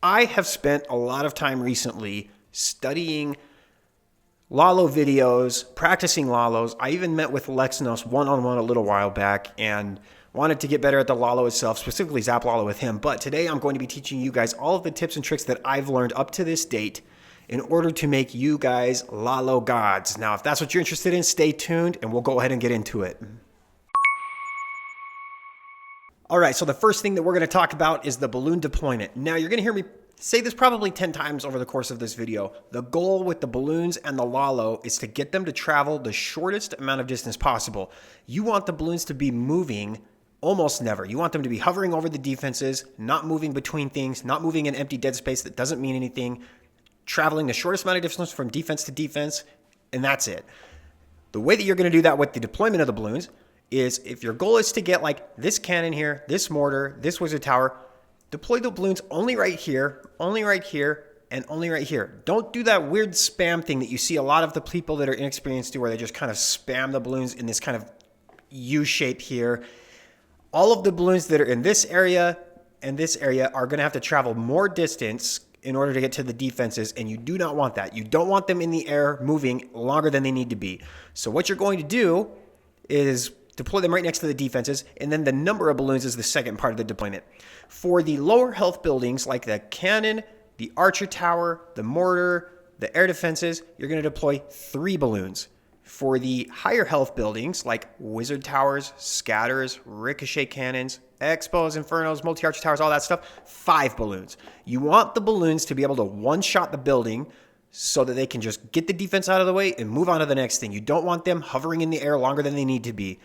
I have spent a lot of time recently studying Lalo videos, practicing Lalos. I even met with Lexnos one-on-one a little while back and wanted to get better at the Lalo itself, specifically Zap Lalo with him. But today I'm going to be teaching you guys all of the tips and tricks that I've learned up to this date in order to make you guys Lalo gods. Now, if that's what you're interested in, stay tuned and we'll go ahead and get into it. All right, so the first thing that we're going to talk about is the balloon deployment. Now, you're going to hear me say this probably 10 times over the course of this video. The goal with the balloons and the Lalo is to get them to travel the shortest amount of distance possible. You want the balloons to be moving almost never. You want them to be hovering over the defenses, not moving between things, not moving in empty dead space that doesn't mean anything, traveling the shortest amount of distance from defense to defense, and that's it. The way that you're going to do that with the deployment of the balloons is if your goal is to get like this cannon here, this mortar, this wizard tower, deploy the balloons only right here, and only right here. Don't do that weird spam thing that you see a lot of the people that are inexperienced do where they just kind of spam the balloons in this kind of U shape here. All of the balloons that are in this area and this area are going to have to travel more distance in order to get to the defenses, and you do not want that. You don't want them in the air moving longer than they need to be. So what you're going to do is deploy them right next to the defenses, and then the number of balloons is the second part of the deployment. For the lower health buildings like the cannon, the archer tower, the mortar, the air defenses, you're going to deploy 3 balloons. For the higher health buildings like wizard towers, scatters, ricochet cannons, expos, infernos, multi-archer towers, all that stuff, 5 balloons. You want the balloons to be able to one-shot the building so that they can just get the defense out of the way and move on to the next thing. You don't want them hovering in the air longer than they need to be.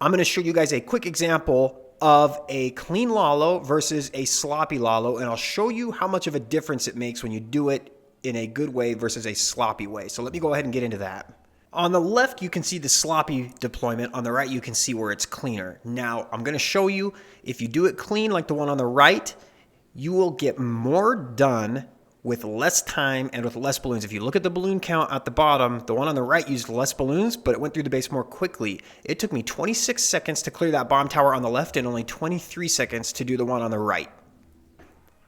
I'm going to show you guys a quick example of a clean Lalo versus a sloppy Lalo, and I'll show you how much of a difference it makes when you do it in a good way versus a sloppy way. So let me go ahead and get into that. On the left, you can see the sloppy deployment. On the right, you can see where it's cleaner. Now, I'm going to show you if you do it clean like the one on the right, you will get more done with less time and with less balloons. If you look at the balloon count at the bottom, the one on the right used less balloons, but it went through the base more quickly. It took me 26 seconds to clear that bomb tower on the left and only 23 seconds to do the one on the right.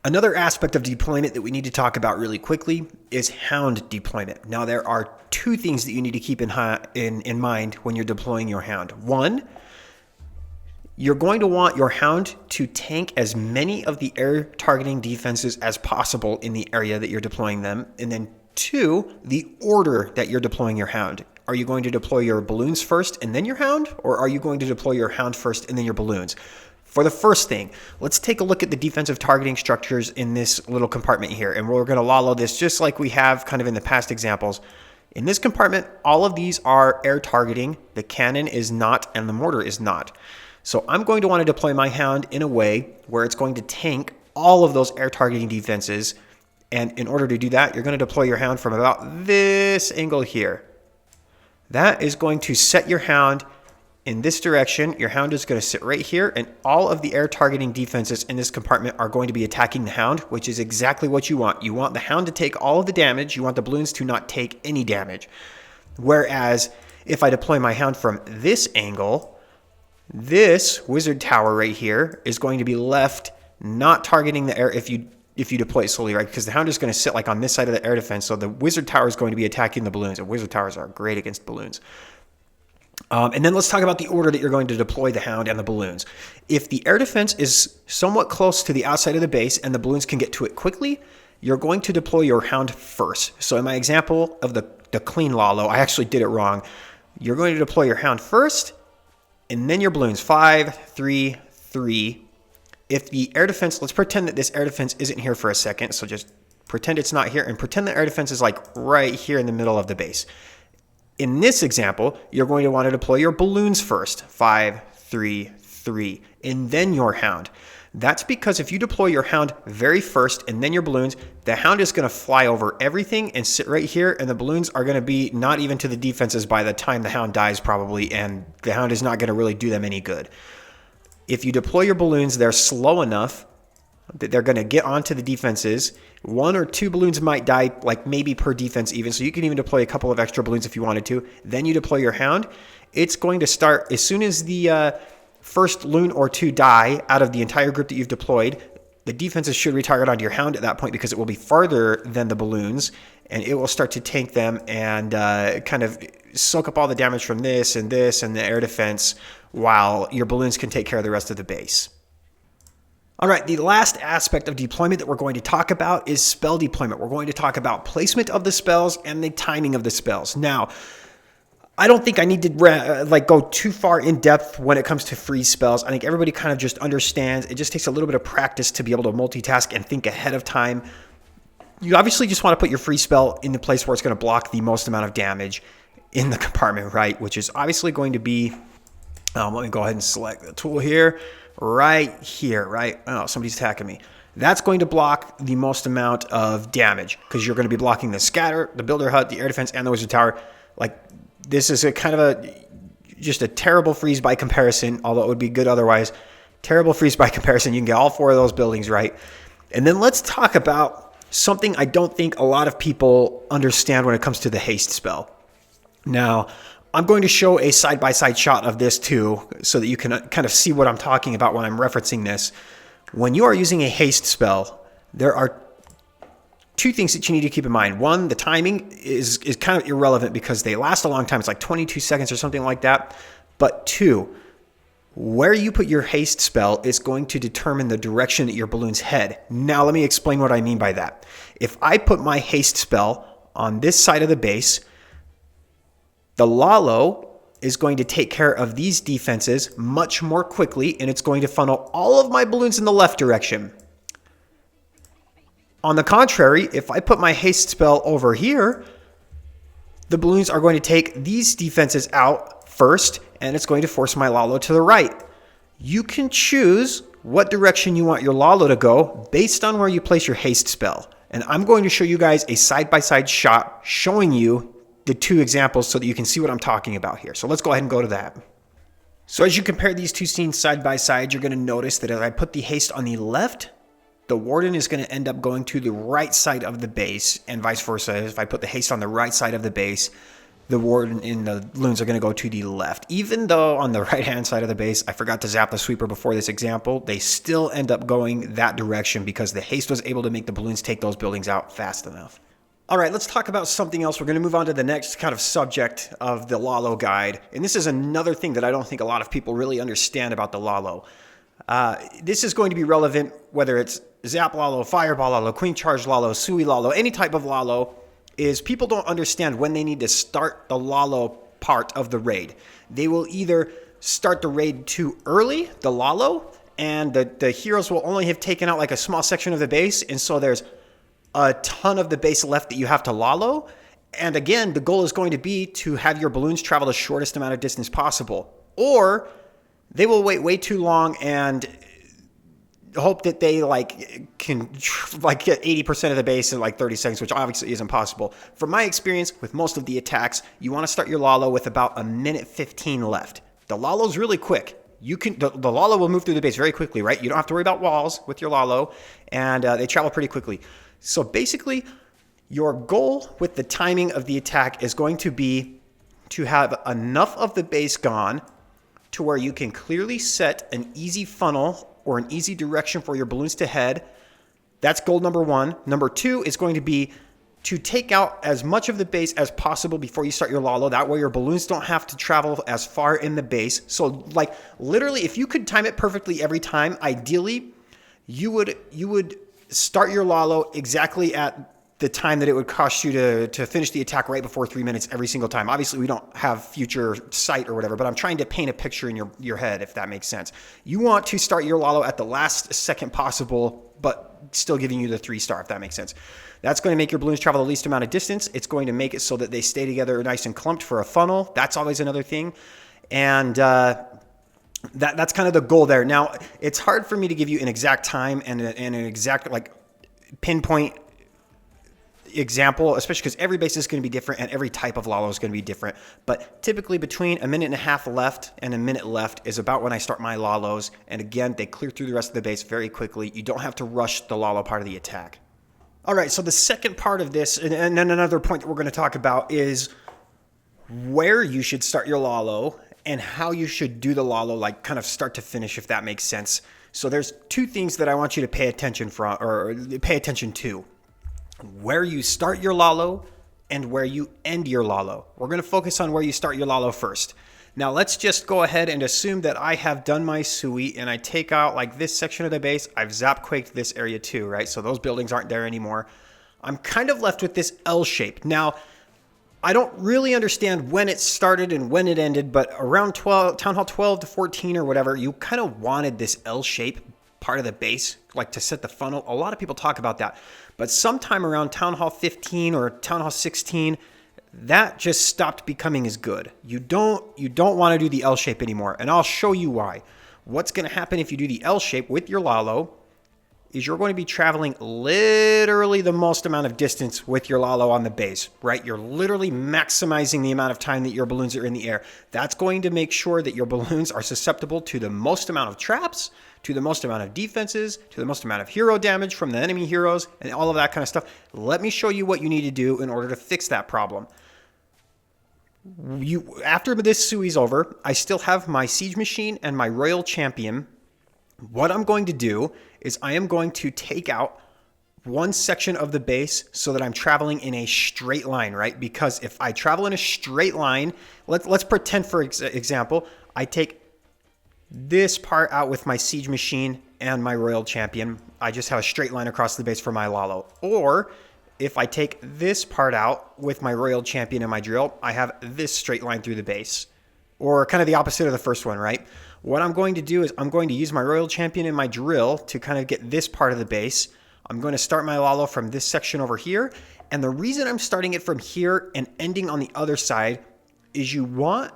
Another aspect of deployment that we need to talk about really quickly is hound deployment. Now, there are 2 things that you need to keep in mind when you're deploying your hound. One, you're going to want your hound to tank as many of the air targeting defenses as possible in the area that you're deploying them. And then 2, the order that you're deploying your hound. Are you going to deploy your balloons first and then your hound? Or are you going to deploy your hound first and then your balloons? For the first thing, let's take a look at the defensive targeting structures in this little compartment here. And we're going to Lalo this just like we have kind of in the past examples. In this compartment, all of these are air targeting. The cannon is not, and the mortar is not. So I'm going to want to deploy my hound in a way where it's going to tank all of those air targeting defenses. And in order to do that, you're going to deploy your hound from about this angle here. That is going to set your hound in this direction. Your hound is going to sit right here, and all of the air targeting defenses in this compartment are going to be attacking the hound, which is exactly what you want. You want the hound to take all of the damage. You want the balloons to not take any damage. Whereas if I deploy my hound from this angle, this wizard tower right here is going to be left not targeting the air if you deploy it slowly, right? Because the hound is going to sit like on this side of the air defense, so the wizard tower is going to be attacking the balloons, and wizard towers are great against balloons. And then let's talk about the order that you're going to deploy the hound and the balloons. If the air defense is somewhat close to the outside of the base and the balloons can get to it quickly, you're going to deploy your hound first. So in my example of the clean Lalo, I actually did it wrong. You're going to deploy your hound first, and then your balloons. 5, 3, 3. If the air defense, let's pretend that this air defense isn't here for a second. So just pretend it's not here and pretend the air defense is like right here in the middle of the base. In this example, you're going to want to deploy your balloons first. 5, 3, 3, and then your hound. That's because if you deploy your hound very first and then your balloons, the hound is going to fly over everything and sit right here, and the balloons are going to be not even to the defenses by the time the hound dies probably, and the hound is not going to really do them any good. If you deploy your balloons, they're slow enough that they're going to get onto the defenses. 1 or 2 balloons might die, like maybe per defense even, so you can even deploy a couple of extra balloons if you wanted to. Then you deploy your hound. It's going to start as soon as the first loon or 2 die out of the entire group that you've deployed. The defenses should retarget onto your Hound at that point because it will be farther than the balloons, and it will start to tank them and kind of soak up all the damage from this and the air defense, while your balloons can take care of the rest of the base. All right, the last aspect of deployment that we're going to talk about is spell deployment. We're going to talk about placement of the spells and the timing of the spells. Now, I don't think I need to go too far in depth when it comes to freeze spells. I think everybody kind of just understands. It just takes a little bit of practice to be able to multitask and think ahead of time. You obviously just want to put your freeze spell in the place where it's going to block the most amount of damage in the compartment, right? Which is obviously going to be, let me go ahead and select the tool here, right here, right? Oh, somebody's attacking me. That's going to block the most amount of damage because you're going to be blocking the scatter, the builder hut, the air defense, and the wizard tower. Like, this is just a terrible freeze by comparison, although it would be good otherwise. Terrible freeze by comparison. You can get all 4 of those buildings right. And then let's talk about something I don't think a lot of people understand when it comes to the haste spell. Now, I'm going to show a side-by-side shot of this too, so that you can kind of see what I'm talking about when I'm referencing this. When you are using a haste spell, there are 2 things that you need to keep in mind. One, the timing is kind of irrelevant because they last a long time. It's like 22 seconds or something like that. But 2, where you put your haste spell is going to determine the direction that your balloons head. Now, let me explain what I mean by that. If I put my haste spell on this side of the base, the Lalo is going to take care of these defenses much more quickly, and it's going to funnel all of my balloons in the left direction. On the contrary, if I put my haste spell over here, the balloons are going to take these defenses out first, and it's going to force my Lalo to the right. You can choose what direction you want your Lalo to go based on where you place your haste spell. And I'm going to show you guys a side-by-side shot showing you the 2 examples so that you can see what I'm talking about here. So let's go ahead and go to that. So as you compare these 2 scenes side by side, you're going to notice that as I put the haste on the left, the warden is going to end up going to the right side of the base, and vice versa. If I put the haste on the right side of the base, the warden and the loons are going to go to the left. Even though on the right-hand side of the base, I forgot to zap the sweeper before this example, they still end up going that direction because the haste was able to make the balloons take those buildings out fast enough. All right, let's talk about something else. We're going to move on to the next kind of subject of the Lalo guide. And this is another thing that I don't think a lot of people really understand about the Lalo. This is going to be relevant whether it's Zap Lalo, Fireball Lalo, Queen Charge Lalo, Sui Lalo, any type of Lalo, is people don't understand when they need to start the Lalo part of the raid. They will either start the raid too early, the Lalo, and the heroes will only have taken out like a small section of the base, and so there's a ton of the base left that you have to Lalo. And again, the goal is going to be to have your balloons travel the shortest amount of distance possible. Or they will wait way too long and hope that they can get 80% of the base in like 30 seconds, which obviously isn't possible. From my experience with most of the attacks, you want to start your Lalo with about 1:15 left. The Lalo's really quick. The Lalo will move through the base very quickly, right? You don't have to worry about walls with your Lalo, and they travel pretty quickly. So basically, your goal with the timing of the attack is going to be to have enough of the base gone to where you can clearly set an easy funnel or an easy direction for your balloons to head. That's goal number 1. Number 2 is going to be to take out as much of the base as possible before you start your Lalo. That way your balloons don't have to travel as far in the base. So like literally, if you could time it perfectly every time, ideally, you would start your Lalo exactly at the time that it would cost you to finish the attack right before 3 minutes every single time. Obviously, we don't have future sight or whatever, but I'm trying to paint a picture in your head, if that makes sense. You want to start your Lalo at the last second possible, but still giving you the 3-star, if that makes sense. That's going to make your balloons travel the least amount of distance. It's going to make it so that they stay together nice and clumped for a funnel. That's always another thing. And that's kind of the goal there. Now, it's hard for me to give you an exact time and an exact pinpoint example, especially because every base is going to be different and every type of Lalo is going to be different. But typically between 1.5 minutes left and 1 minute left is about when I start my Lalos. And again, they clear through the rest of the base very quickly. You don't have to rush the Lalo part of the attack. All right, so the second part of this, and then another point that we're going to talk about is where you should start your Lalo and how you should do the Lalo, like kind of start to finish, if that makes sense. So there's two things that I want you to pay attention to. Where you start your Lalo and where you end your Lalo. We're going to focus on where you start your Lalo first. Now let's just go ahead and assume that I have done my sui and I take out like this section of the base. I've zap quaked this area too, right? So those buildings aren't there anymore. I'm kind of left with this L shape. Now, I don't really understand when it started and when it ended, but around Town Hall 12 to 14 or whatever, you kind of wanted this L shape part of the base, like to set the funnel. A lot of people talk about that, but sometime around Town Hall 15 or Town Hall 16, that just stopped becoming as good. You don't want to do the L shape anymore, and I'll show you why. What's going to happen if you do the L shape with your Lalo is you're going to be traveling literally the most amount of distance with your Lalo on the base, right? You're literally maximizing the amount of time that your balloons are in the air. That's going to make sure that your balloons are susceptible to the most amount of traps, to the most amount of defenses, to the most amount of hero damage from the enemy heroes, and all of that kind of stuff. Let me show you what you need to do in order to fix that problem. After this sui's over, I still have my siege machine and my royal champion. What I'm going to do is I am going to take out one section of the base so that I'm traveling in a straight line, right? Because if I travel in a straight line, let's pretend, for example, I take this part out with my siege machine and my royal champion. I just have a straight line across the base for my Lalo. Or if I take this part out with my royal champion and my drill, I have this straight line through the base. Or kind of the opposite of the first one, right? What I'm going to do is I'm going to use my royal champion and my drill to kind of get this part of the base. I'm going to start my Lalo from this section over here. And the reason I'm starting it from here and ending on the other side is you want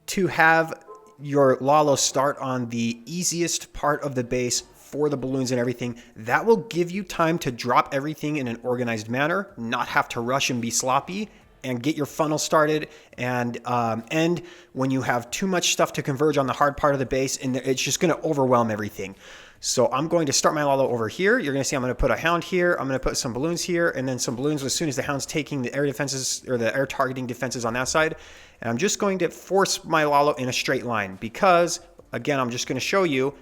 to have your Lalo start on the easiest part of the base for the balloons and everything. That will give you time to drop everything in an organized manner, not have to rush and be sloppy, and get your funnel started and end when you have too much stuff to converge on the hard part of the base, and it's just going to overwhelm everything. So I'm going to start my Lalo over here. You're going to see I'm going to put a Hound here. I'm going to put some balloons here, and then some balloons as soon as the Hound's taking the air defenses or the air targeting defenses on that side. And I'm just going to force my Lalo in a straight line because, again, I'm just going to show you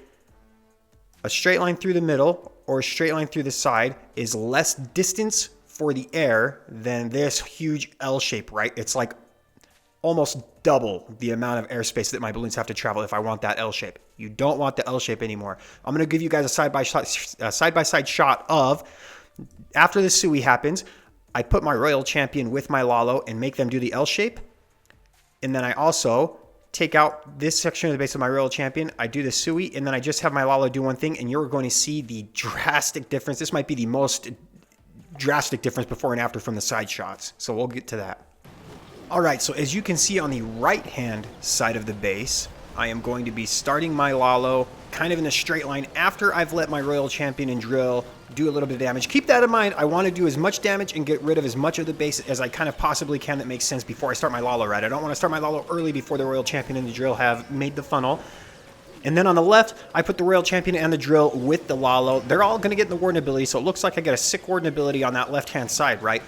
a straight line through the middle or a straight line through the side is less distance for the air than this huge L shape, right? It's like almost double the amount of airspace that my balloons have to travel if I want that L shape. You don't want the L shape anymore. I'm going to give you guys a side-by-side shot of after the sui happens, I put my royal champion with my Lalo and make them do the L shape. And then I also take out this section of the base of my royal champion. I do the sui, and then I just have my Lalo do one thing, and you're going to see the drastic difference. This might be the most drastic difference before and after from the side shots. So we'll get to that. All right, so as you can see on the right-hand side of the base, I am going to be starting my Lalo kind of in a straight line after I've let my royal champion and drill do a little bit of damage. Keep that in mind. I want to do as much damage and get rid of as much of the base as I kind of possibly can that makes sense before I start my Lalo, right? I don't want to start my Lalo early before the royal champion and the drill have made the funnel. And then on the left, I put the royal champion and the drill with the Lalo. They're all going to get in the warden ability, so it looks like I get a sick warden ability on that left-hand side, right?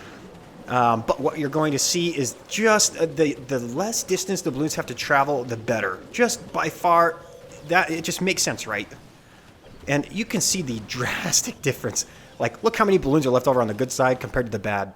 But what you're going to see is just the less distance the balloons have to travel, the better. Just by far, that it just makes sense, right? And you can see the drastic difference. Like, look how many balloons are left over on the good side compared to the bad.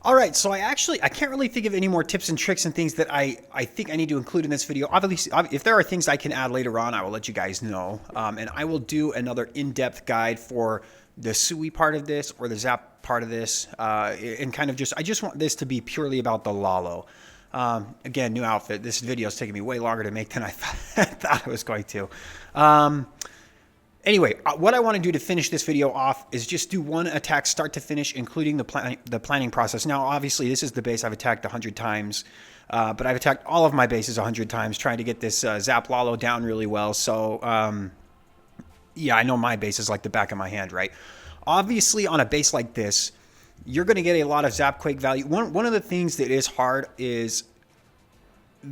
All right, so I can't really think of any more tips and tricks and things that I think I need to include in this video. Obviously, if there are things I can add later on, I will let you guys know. And I will do another in-depth guide for the sui part of this or the zap part of this. And kind of I just want this to be purely about the Lalo. Again, new outfit. This video is taking me way longer to make than I thought it was going to. Anyway, what I want to do to finish this video off is just do one attack start to finish, including the planning process. Now, obviously, this is the base I've attacked 100 times, but I've attacked all of my bases 100 times trying to get this Zap Lalo down really well. So, yeah, I know my base is like the back of my hand, right? Obviously, on a base like this, you're going to get a lot of Zap Quake value. One of the things that is hard is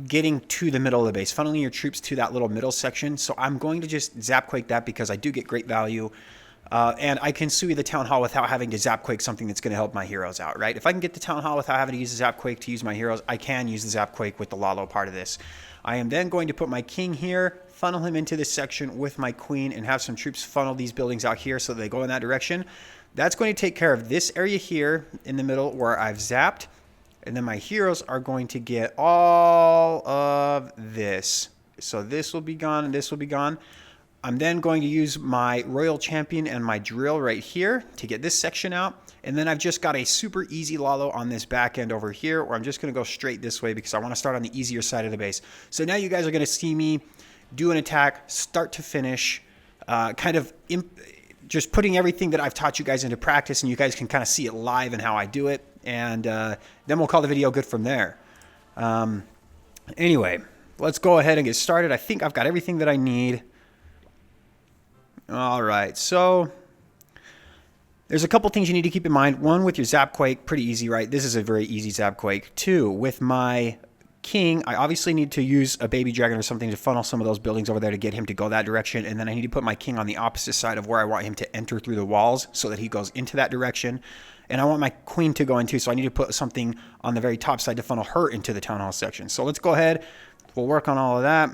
getting to the middle of the base, funneling your troops to that little middle section. So I'm going to just Zap Quake that because I do get great value. And I can sui the Town Hall without having to Zap Quake something that's going to help my heroes out, right? If I can get the Town Hall without having to use the Zap Quake to use my heroes, I can use the Zap Quake with the Lalo part of this. I am then going to put my king here, funnel him into this section with my queen and have some troops funnel these buildings out here so they go in that direction. That's going to take care of this area here in the middle where I've zapped. And then my heroes are going to get all of this. So this will be gone and this will be gone. I'm then going to use my Royal Champion and my drill right here to get this section out. And then I've just got a super easy Lalo on this back end over here, where I'm just going to go straight this way because I want to start on the easier side of the base. So now you guys are going to see me do an attack start to finish, just putting everything that I've taught you guys into practice, and you guys can kind of see it live and how I do it. And then we'll call the video good from there. Anyway, let's go ahead and get started. I think I've got everything that I need. All right, so there's a couple things you need to keep in mind. One, with your Zap Quake, pretty easy, right? This is a very easy Zap Quake. Two, with my king, I obviously need to use a baby dragon or something to funnel some of those buildings over there to get him to go that direction. And then I need to put my king on the opposite side of where I want him to enter through the walls so that he goes into that direction. And I want my queen to go in too, so I need to put something on the very top side to funnel her into the town hall section. So let's go ahead. We'll work on all of that.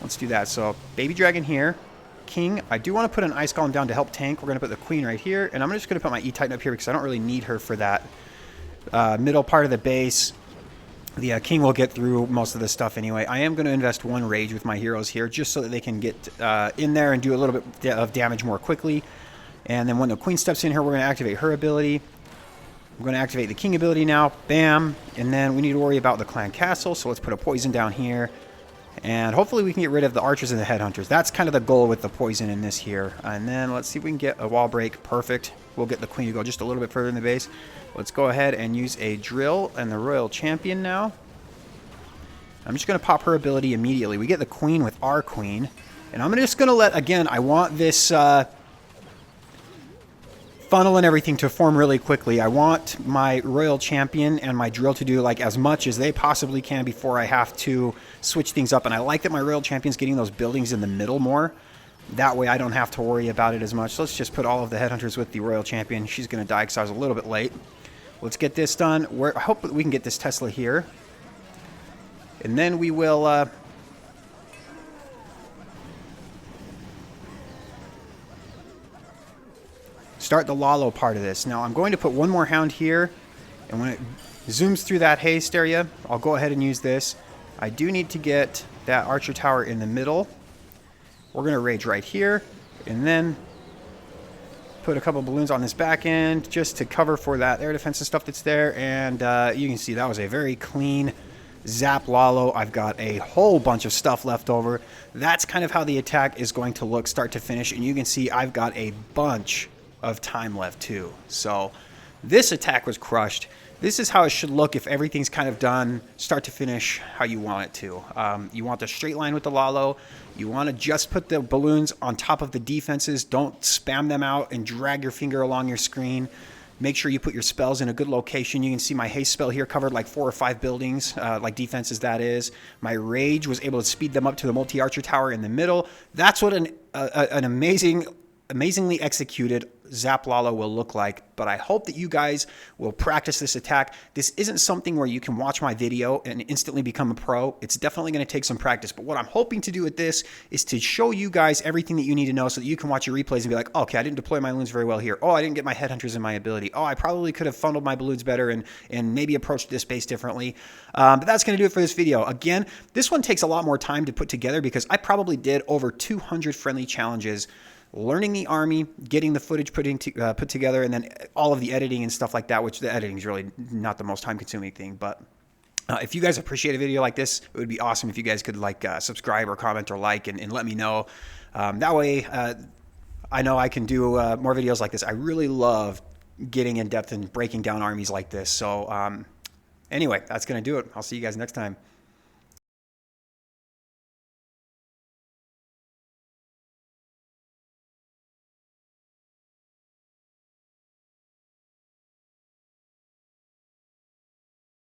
Let's do that. So baby dragon here. King, I do want to put an ice golem down to help tank. We're going to put the queen right here, and I'm just going to put my E-Titan up here because I don't really need her for that middle part of the base. The king will get through most of this stuff anyway. I am going to invest one rage with my heroes here just so that they can get in there and do a little bit of damage more quickly. And then when the queen steps in here, we're going to activate her ability. I'm going to activate the king ability now. Bam. And then we need to worry about the clan castle, so let's put a poison down here. And hopefully we can get rid of the archers and the headhunters. That's kind of the goal with the poison in this here. And then let's see if we can get a wall break. Perfect. We'll get the queen to go just a little bit further in the base. Let's go ahead and use a drill and the Royal Champion now. I'm just going to pop her ability immediately. We get the queen with our queen. And I'm just going to let, again, I want this funnel and everything to form really quickly. I want my Royal Champion and my drill to do like as much as they possibly can before I have to switch things up. And I like that my Royal Champion's getting those buildings in the middle more. That way I don't have to worry about it as much. So let's just put all of the headhunters with the Royal Champion. She's going to die because I was a little bit late. Let's get this done. I hope that we can get this Tesla here. And then we will... start the Lalo part of this. Now I'm going to put one more hound here, and when it zooms through that haste area, I'll go ahead and use this. I do need to get that archer tower in the middle. We're going to rage right here, and then put a couple balloons on this back end just to cover for that air defense and stuff that's there. And you can see that was a very clean zap Lalo. I've got a whole bunch of stuff left over. That's kind of how the attack is going to look start to finish, and you can see I've got a bunch of time left too. So this attack was crushed. This is how it should look if everything's kind of done start to finish how you want it to. You want the straight line with the Lalo. You want to just put the balloons on top of the defenses. Don't spam them out and drag your finger along your screen. Make sure you put your spells in a good location. You can see my haste spell here covered like 4 or 5 buildings, like defenses that is. My rage was able to speed them up to the multi-archer tower in the middle. That's what an amazingly executed Zap Lalo will look like, but I hope that you guys will practice this attack. This isn't something where you can watch my video and instantly become a pro. It's definitely going to take some practice, but what I'm hoping to do with this is to show you guys everything that you need to know so that you can watch your replays and be like, okay, I didn't deploy my loons very well here. Oh, I didn't get my headhunters in my ability. Oh, I probably could have funneled my balloons better and maybe approached this base differently. But that's going to do it for this video. Again, this one takes a lot more time to put together because I probably did over 200 friendly challenges, learning the army, getting the footage put together, and then all of the editing and stuff like that, which the editing is really not the most time-consuming thing. But if you guys appreciate a video like this, it would be awesome if you guys could like subscribe or comment or like and let me know. That way I know I can do more videos like this. I really love getting in depth and breaking down armies like this. So anyway, that's going to do it. I'll see you guys next time.